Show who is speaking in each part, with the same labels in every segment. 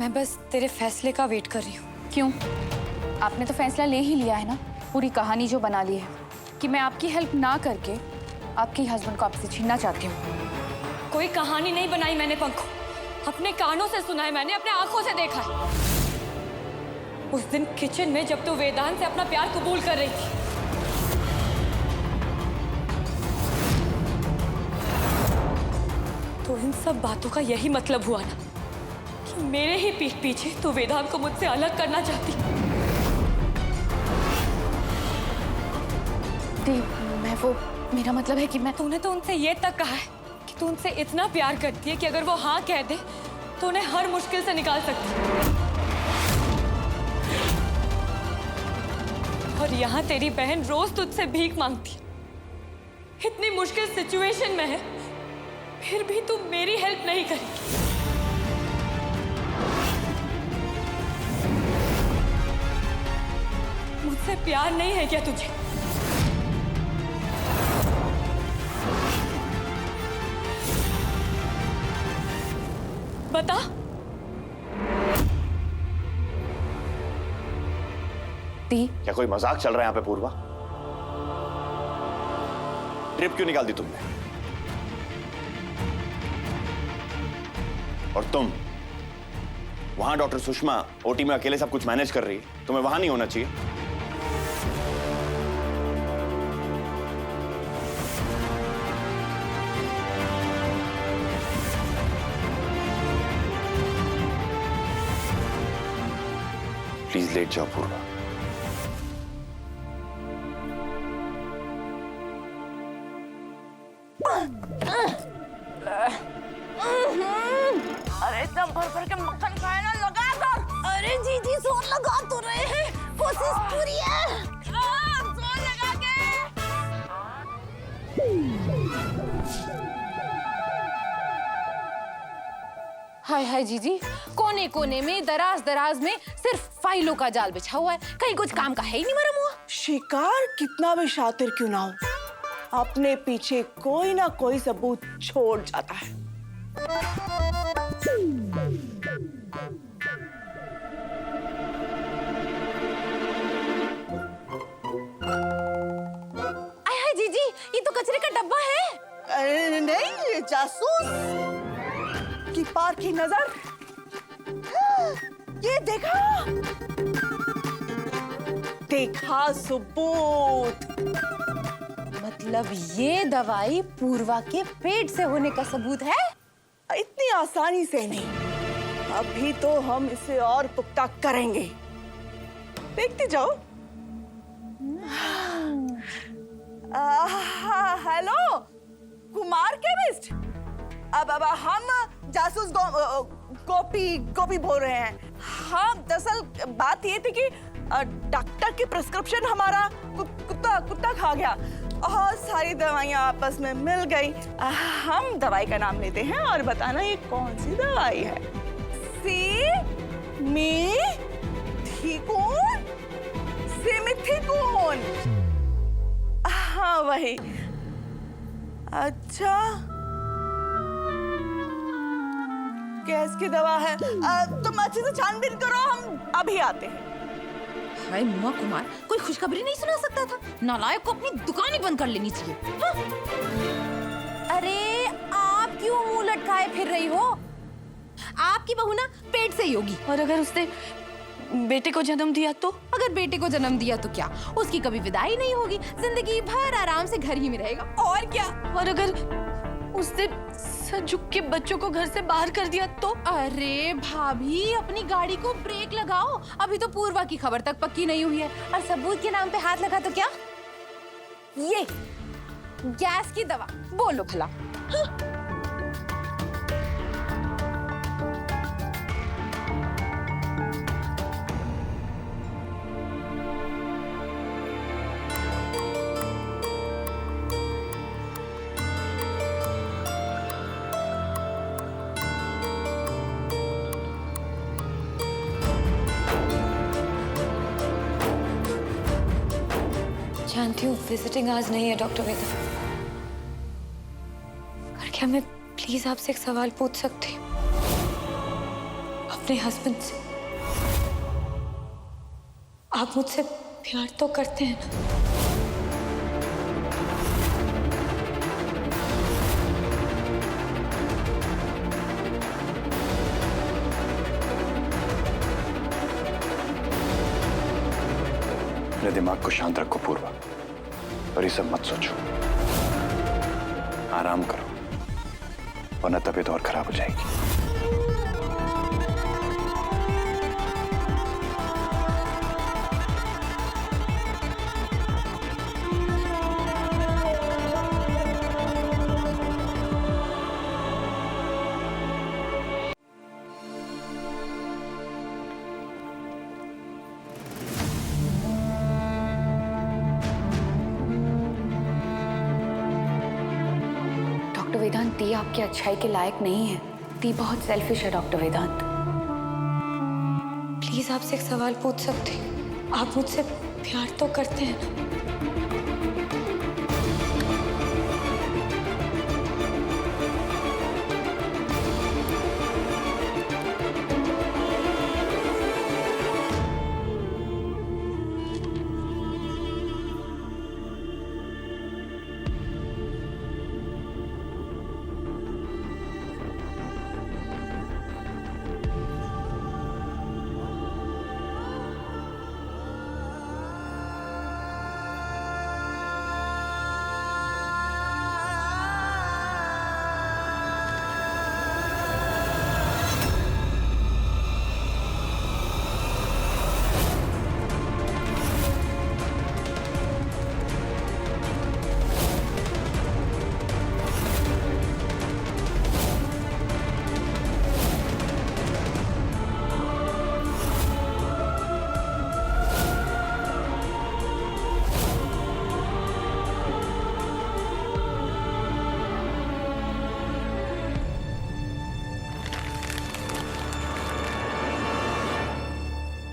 Speaker 1: मैं बस तेरे फैसले का वेट कर रही हूँ।
Speaker 2: क्यों? आपने तो फैसला ले ही लिया है ना। पूरी कहानी जो बना ली है कि मैं आपकी हेल्प ना करके आपके हस्बैंड को आपसे छीनना चाहती हूँ।
Speaker 1: कोई कहानी नहीं बनाई मैंने पंखो, अपने कानों से सुना है मैंने, अपने आंखों से देखा है। उस दिन किचन में जब तू वेदांत से अपना प्यार कबूल कर रही थी, तो इन सब बातों का यही मतलब हुआ ना कि मेरे ही पीठ पीछे तू वेदांत को मुझसे अलग करना चाहती।
Speaker 2: मैं वो मेरा मतलब है कि
Speaker 1: तूने तो उनसे ये तक कहा है कि तू उनसे इतना प्यार करती है कि अगर वो हाँ कह दे तो उन्हें हर मुश्किल से निकाल सकती है। और यहाँ तेरी बहन रोज तुझसे भीख मांगती है, इतनी मुश्किल सिचुएशन में है, फिर भी तू मेरी हेल्प नहीं करेगी। मुझसे प्यार नहीं है क्या तुझे? बता।
Speaker 3: क्या कोई मजाक चल रहा है यहाँ पे पूर्वा? ट्रिप क्यों निकाल दी तुमने? और तुम वहां डॉक्टर सुषमा ओटी में अकेले सब कुछ मैनेज कर रही है, तुम्हें वहां नहीं होना चाहिए? प्लीज लेट जाओ पूर्वा।
Speaker 4: अरे इतना भर भर के मक्खन खाए ना, लगा दो। अरे जीजी जोर लगा तो रहे हैं, कोशिश पूरी है। जोर लगा के।
Speaker 2: हाय हाय जीजी, कोने कोने में दराज दराज में सिर्फ फाइलों का जाल बिछा हुआ है, कहीं कुछ काम का है ही नहीं मरम हुआ।
Speaker 4: शिकार कितना भी शातिर क्यों ना हो, अपने पीछे कोई ना कोई सबूत छोड़ जाता है।
Speaker 2: आय हाय जीजी, ये तो कचरे का डब्बा है।
Speaker 4: अरे नहीं, ये जासूस की पार की नजर। ये देखा, देखा सबूत।
Speaker 2: मतलब ये दवाई पूर्वा के पेट से होने का सबूत है?
Speaker 4: इतनी आसानी से नहीं, अभी तो हम इसे और पुख्ता करेंगे, देखते जाओ। हेलो कुमार केमिस्ट, अब हम जासूस गोपी बोल रहे हैं। हाँ, दरअसल बात ये थी कि डॉक्टर की प्रिस्क्रिप्शन हमारा कुत्ता खा गया और सारी दवाइयाँ आपस में मिल गई। हम दवाई का नाम लेते हैं और बताना ये कौन सी दवाई है। सिमिथिकून। हाँ वही। अच्छा, गैस की दवा है। तुम अच्छे से छानबीन करो, हम अभी आते हैं।
Speaker 2: हाय मुआ कुमार, कोई खुशखबरी नहीं सुना सकता था? नालायक को अपनी दुकान ही बंद कर लेनी चाहिए। हाँ? अरे आप क्यों मुंह लटकाए फिर रही हो? आपकी बहू ना पेट से ही होगी।
Speaker 1: और अगर उसने बेटे को जन्म दिया तो?
Speaker 2: अगर बेटे को जन्म दिया तो क्या उसकी कभी विदाई नहीं होगी, जिंदगी भर आराम से घर ही में रहेगा, और क्या।
Speaker 1: और अगर उसने सर झुक के बच्चों को घर से बाहर कर दिया तो?
Speaker 2: अरे भाभी, अपनी गाड़ी को ब्रेक लगाओ, अभी तो पूर्वा की खबर तक पक्की नहीं हुई है। और सबूत के नाम पे हाथ लगा तो क्या? ये गैस की दवा, बोलो भला। हाँ?
Speaker 1: जानती हूँ विजिटिंग आज नहीं है डॉक्टर वेदा, पर क्या मैं प्लीज आपसे एक सवाल पूछ सकती हूँ? अपने हस्बैंड से। आप मुझसे प्यार तो करते हैं ना?
Speaker 3: अपने दिमाग को शांत रखो पूर्वा, और ये सब मत सोचो। आराम करो, वरना तबीयत और खराब हो जाएगी।
Speaker 2: डॉक्टर वेदांत, दी आपकी अच्छाई के लायक नहीं है। दी बहुत सेल्फिश है डॉक्टर वेदांत।
Speaker 1: प्लीज आपसे एक सवाल पूछ सकती हूँ? आप मुझसे प्यार तो करते हैं ना?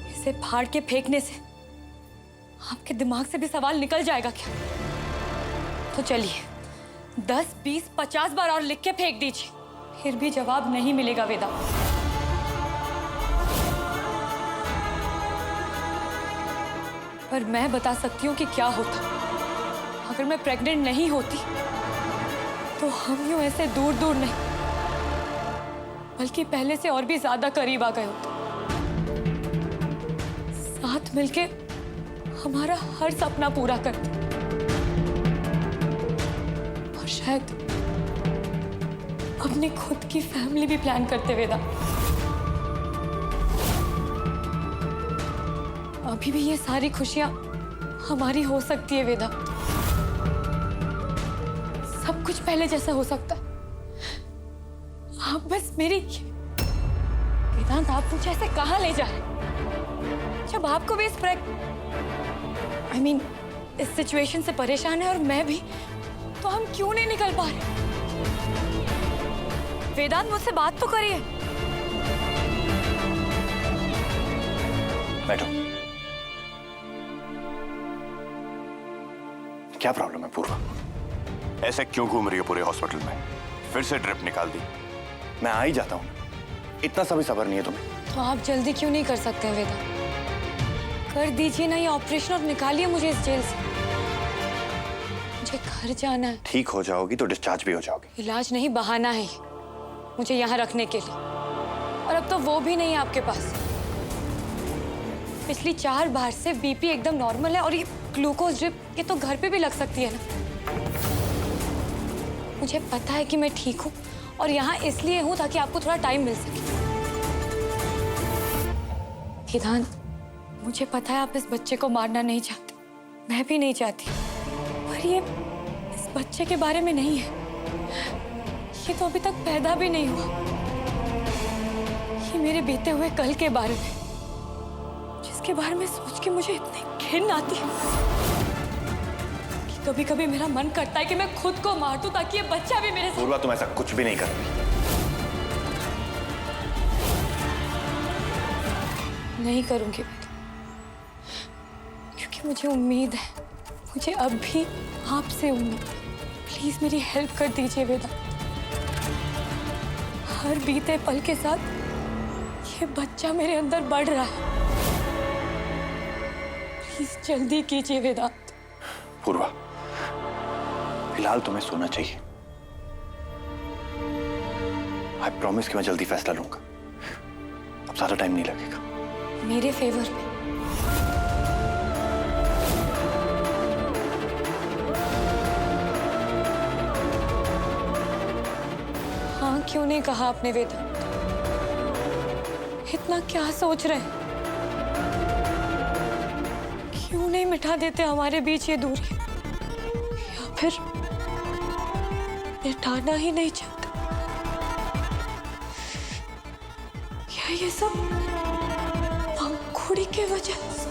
Speaker 1: इसे फाड़ के फेंकने से आपके दिमाग से भी सवाल निकल जाएगा क्या? तो चलिए 10, 20, 50 बार और लिख के फेंक दीजिए, फिर भी जवाब नहीं मिलेगा वेदा। पर मैं बता सकती हूँ कि क्या होता अगर मैं प्रेग्नेंट नहीं होती। तो हम यूं ऐसे दूर दूर नहीं, बल्कि पहले से और भी ज्यादा करीब आ गए होते। साथ मिलके हमारा हर सपना पूरा करते, और शायद अपनी खुद की फैमिली भी प्लान करते। वेदा, अभी भी ये सारी खुशियां हमारी हो सकती है वेदा। सब कुछ पहले जैसा हो सकता है। आप बस मेरी वेदांत, आप मुझे ऐसे कहाँ ले जा रहे हैं? जब आपको भी इस इस सिचुएशन से परेशान है और मैं भी, तो हम क्यों नहीं निकल पा रहे? वेदांत, मुझसे बात तो करिए।
Speaker 3: बैठो। क्या प्रॉब्लम है पूर्वा? ऐसे क्यों घूम रही हो पूरे हॉस्पिटल में? फिर से ड्रिप निकाल दी। मैं आ ही जाता हूँ, इतना सा भी सब्र नहीं है तुम्हें?
Speaker 1: तो आप जल्दी क्यों नहीं कर सकते वेदा? कर दीजिए ना ये ऑपरेशन और निकालिए मुझे इस जेल से। मुझे घर जाना है।
Speaker 3: ठीक हो जाओगी तो डिस्चार्ज भी हो जाओगी।
Speaker 1: इलाज नहीं, बहाना है मुझे यहाँ रखने के लिए, और अब तो वो भी नहीं है आपके पास। पिछली 4 बार से बीपी एकदम नॉर्मल है, और ये ग्लूकोज ड्रिप ये तो घर पे भी लग सकती है ना। मुझे पता है कि मैं ठीक हूँ, और यहाँ इसलिए हूँ ताकि आपको थोड़ा टाइम मिल सके। वेदांत, मुझे पता है आप इस बच्चे को मारना नहीं चाहते, मैं भी नहीं चाहती, पर ये इस बच्चे के बारे में नहीं है। ये तो अभी तक पैदा भी नहीं हुआ। ये मेरे बीते हुए कल के बारे में, जिसके बारे में सोच के मुझे इतनी घिन आती है कि कभी कभी मेरा मन करता है कि मैं खुद को मार दूं ताकि ये बच्चा भी मेरे साथ।
Speaker 3: पूर्वा, तुम ऐसा कुछ भी नहीं कर।
Speaker 1: नहीं करूंगी बेटा, क्योंकि मुझे उम्मीद है, मुझे अब भी आपसे उम्मीद है। प्लीज मेरी हेल्प कर दीजिए वेदा। हर बीते पल के साथ ये बच्चा मेरे अंदर बढ़ रहा है। प्लीज जल्दी कीजिए वेदांत।
Speaker 3: पूर्वा, फिलहाल तुम्हें सोना चाहिए। आई प्रॉमिस कि मैं जल्दी फैसला लूंगा। अब ज्यादा टाइम नहीं लगेगा।
Speaker 1: मेरे फेवर में। हाँ क्यों नहीं कहा आपने वेदांत? इतना क्या सोच रहे हैं? क्यों नहीं मिटा देते हमारे बीच ये दूरी? या फिर मिटाना ही नहीं चाहते? क्या ये सब पंखुड़ी के वजह से?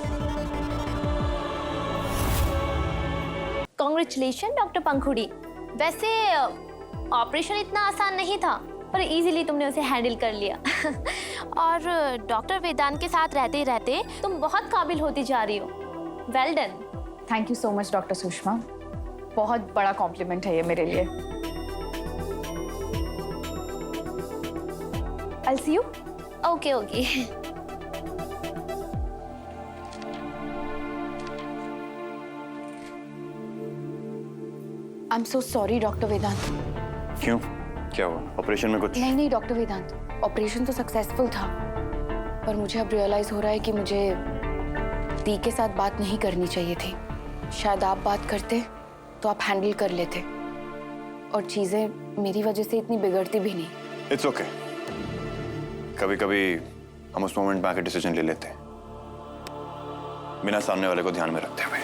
Speaker 5: कांग्रेचुलेशन डॉक्टर पंखुड़ी। वैसे ऑपरेशन इतना आसान नहीं था, पर इजीली तुमने उसे हैंडल कर लिया। और डॉक्टर वेदांत के साथ रहते रहते तुम बहुत काबिल होती जा रही हो। Well done.
Speaker 2: Thank you so much doctor Sushma, बहुत बड़ा कॉम्प्लीमेंट है ये मेरे लिए। I'll see you.
Speaker 5: Okay okay.
Speaker 2: I'm so sorry doctor Vedant.
Speaker 3: क्यों? क्या हुआ? ऑपरेशन में कुछ?
Speaker 2: नहीं डॉक्टर वेदांत, ऑपरेशन तो सक्सेसफुल था, पर मुझे अब रियलाइज हो रहा है कि मुझे दी के साथ बात नहीं करनी चाहिए थी। शायद आप बात करते तो आप हैंडल कर लेते और चीजें मेरी वजह से इतनी बिगड़ती भी नहीं।
Speaker 3: It's okay. कभी कभी हम उस मोमेंट में आके डिसीजन ले लेते हैं बिना सामने वाले को ध्यान में रखते हुए।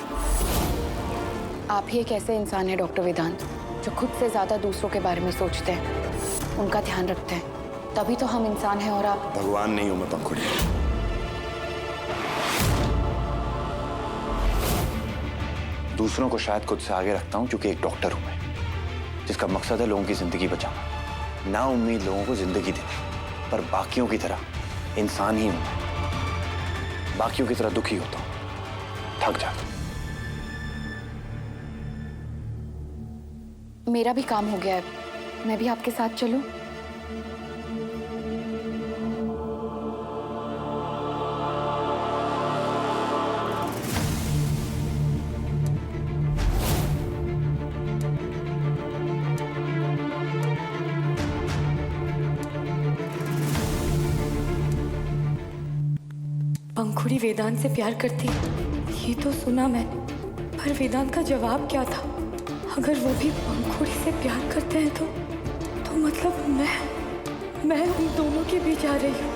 Speaker 2: आप ही एक ऐसे इंसान है डॉक्टर वेदांत जो खुद से ज्यादा दूसरों के बारे में सोचते हैं, उनका ध्यान रखते हैं, तभी तो हम इंसान हैं। और आप
Speaker 3: भगवान नहीं हूं मैं पंखुड़ी। दूसरों को शायद खुद से आगे रखता हूं क्योंकि एक डॉक्टर हूं मैं, जिसका मकसद है लोगों की जिंदगी बचाना, ना उम्मीद लोगों को जिंदगी देनी। पर बाकियों की तरह इंसान ही हूं मैं, बाकियों की तरह दुखी होता हूं, थक जाता हूं।
Speaker 2: मेरा भी काम हो गया है, मैं भी आपके साथ चलूं?
Speaker 1: पंखुड़ी वेदांत से प्यार करती है, ये तो सुना मैंने, पर वेदांत का जवाब क्या था? अगर वो भी पंखुड़ी से प्यार करते हैं तो मतलब मैं उन दोनों के बीच आ रही हूँ।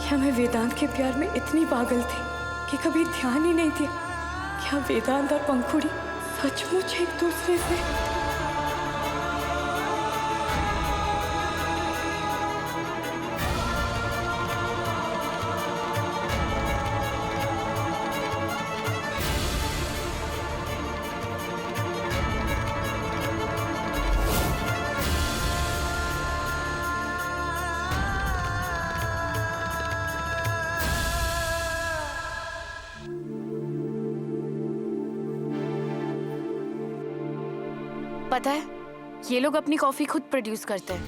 Speaker 1: क्या मैं वेदांत के प्यार में इतनी पागल थी कि कभी ध्यान ही नहीं दिया? क्या वेदांत और पंखुड़ी सचमुच एक दूसरे से?
Speaker 2: पता है, ये लोग अपनी कॉफी खुद प्रोड्यूस करते हैं।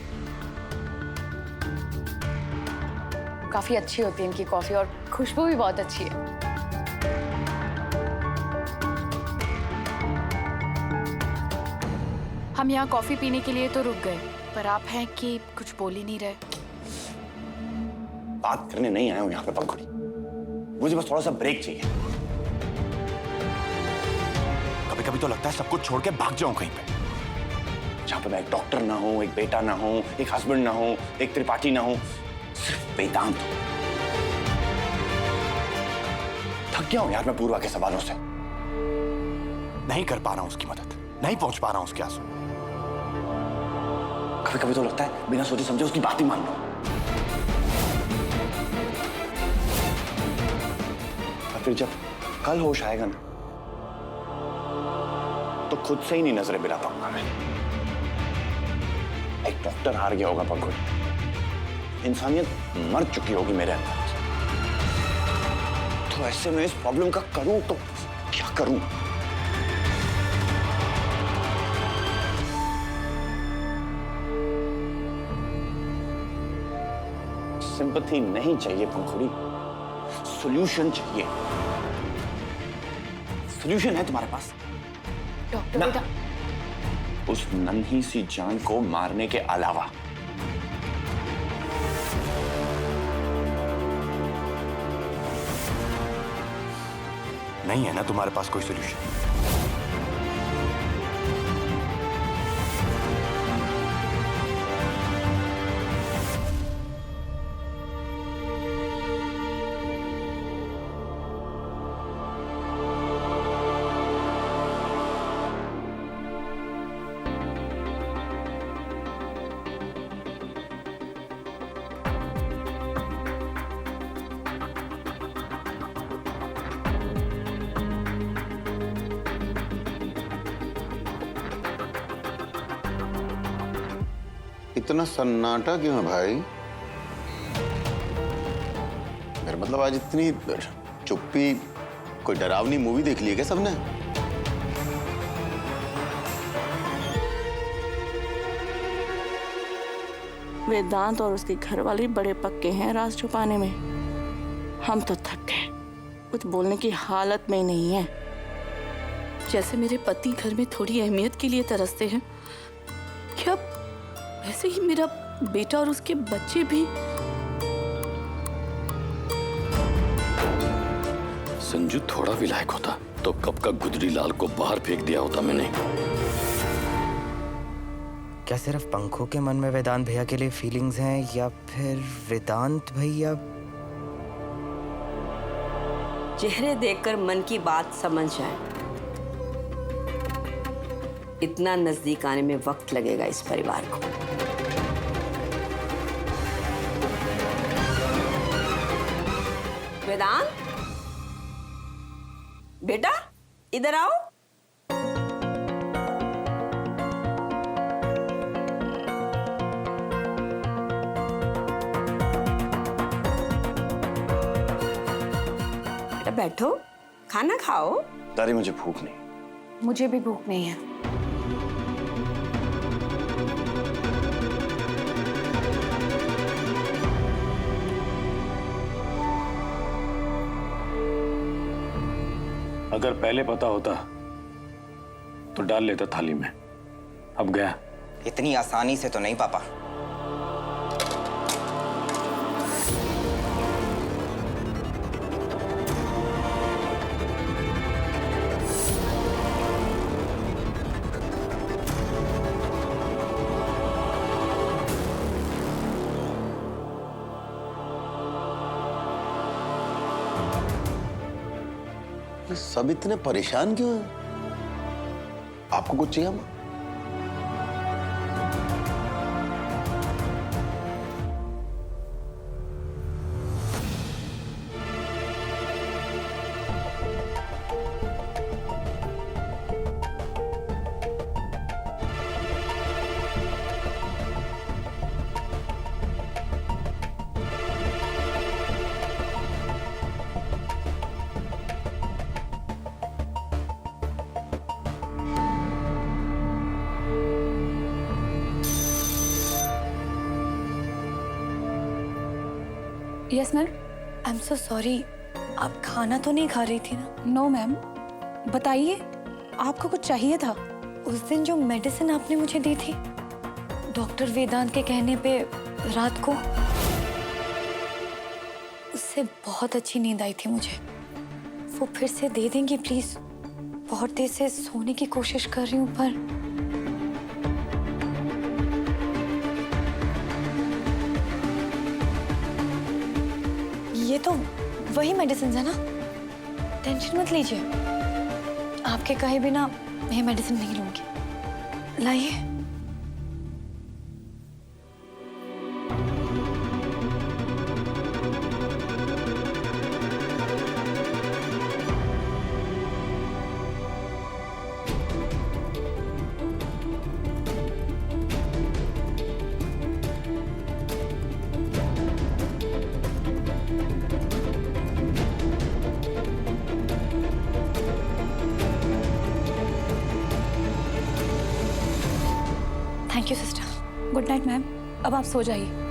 Speaker 2: काफी अच्छी होती है इनकी कॉफी और खुशबू भी बहुत अच्छी है। हम यहाँ कॉफी पीने के लिए तो रुक गए, पर आप हैं कि कुछ बोल ही नहीं रहे।
Speaker 3: बात करने नहीं आया हूं यहाँ पे पंखुड़ी, मुझे बस थोड़ा सा ब्रेक चाहिए। कभी कभी तो लगता है सब कुछ छोड़ के भाग जाऊं कहीं पे, जहां पे मैं एक डॉक्टर ना हूं, एक बेटा ना हूं, एक हस्बैंड ना हूं, एक त्रिपाठी ना हूं, सिर्फ वेदांत हूं। थक गया हूं यार मैं पूर्वा के सवालों से। नहीं कर पा रहा हूं उसकी मदद, नहीं पहुंच पा रहा हूं उसके आंसू। कभी कभी तो लगता है बिना सोचे समझे उसकी बात ही मान लो। और फिर जब कल होश आएगा ना, तो खुद से ही नहीं नजरें मिला पाऊंगा मैं। एक डॉक्टर हार गया होगा पंखुड़ी, इंसानियत मर चुकी होगी मेरे अंदर। तो ऐसे में इस प्रॉब्लम का करूं तो क्या करूं? सिंपैथी नहीं चाहिए पंखुड़ी, सॉल्यूशन चाहिए। सॉल्यूशन है तुम्हारे पास?
Speaker 2: डॉक्टर
Speaker 3: ना,
Speaker 2: वेदांत,
Speaker 3: उस नन्ही सी जान को मारने के अलावा। नहीं है ना तुम्हारे पास कोई सॉल्यूशन?
Speaker 6: इतना सन्नाटा क्यों है भाई? मेरा मतलब आज इतनी चुप्पी, कोई डरावनी मूवी देख ली है क्या सबने?
Speaker 4: वेदांत और उसके घर वाले बड़े पक्के हैं राज छुपाने में। हम तो थक गए, कुछ बोलने की हालत में ही नहीं है।
Speaker 7: जैसे मेरे पति घर में थोड़ी अहमियत के लिए तरसते हैं, क्या वैसे ही मेरा बेटा और उसके बच्चे भी।
Speaker 8: संजू थोड़ा भी लायक होता तो कब का गुजरी लाल को बाहर फेंक दिया होता मैंने।
Speaker 9: क्या सिर्फ पंखों के मन में वेदांत भैया के लिए फीलिंग्स हैं, या फिर वेदांत भैया?
Speaker 10: चेहरे देखकर मन की बात समझ जाए। इतना नजदीक आने में वक्त लगेगा इस परिवार को। वेदांत, बेटा इधर आओ। बेटा बैठो, खाना खाओ।
Speaker 3: दादी मुझे भूख नहीं।
Speaker 2: मुझे भी भूख नहीं है।
Speaker 8: अगर पहले पता होता तो डाल लेता थाली में। अब गया।
Speaker 9: इतनी आसानी से तो नहीं पापा।
Speaker 6: सब इतने परेशान क्यों हैं? आपको कुछ चाहिए?
Speaker 2: Yes ma'am.
Speaker 1: I am so sorry, आप खाना तो नहीं खा रही थी ना?
Speaker 2: नो मैम, बताइए, आपको कुछ चाहिए था?
Speaker 1: उस दिन जो मेडिसिन आपने मुझे दी थी डॉक्टर वेदांत के कहने पे रात को, उससे बहुत अच्छी नींद आई थी मुझे। वो फिर से दे देंगी प्लीज? बहुत देर से सोने की कोशिश कर रही हूँ पर ये तो वही मेडिसिन है ना? टेंशन मत लीजिए, आपके कहे बिना मैं मेडिसिन नहीं लूंगी। लाइए। Thank you sister. Good night ma'am. अब आप सो जाइए।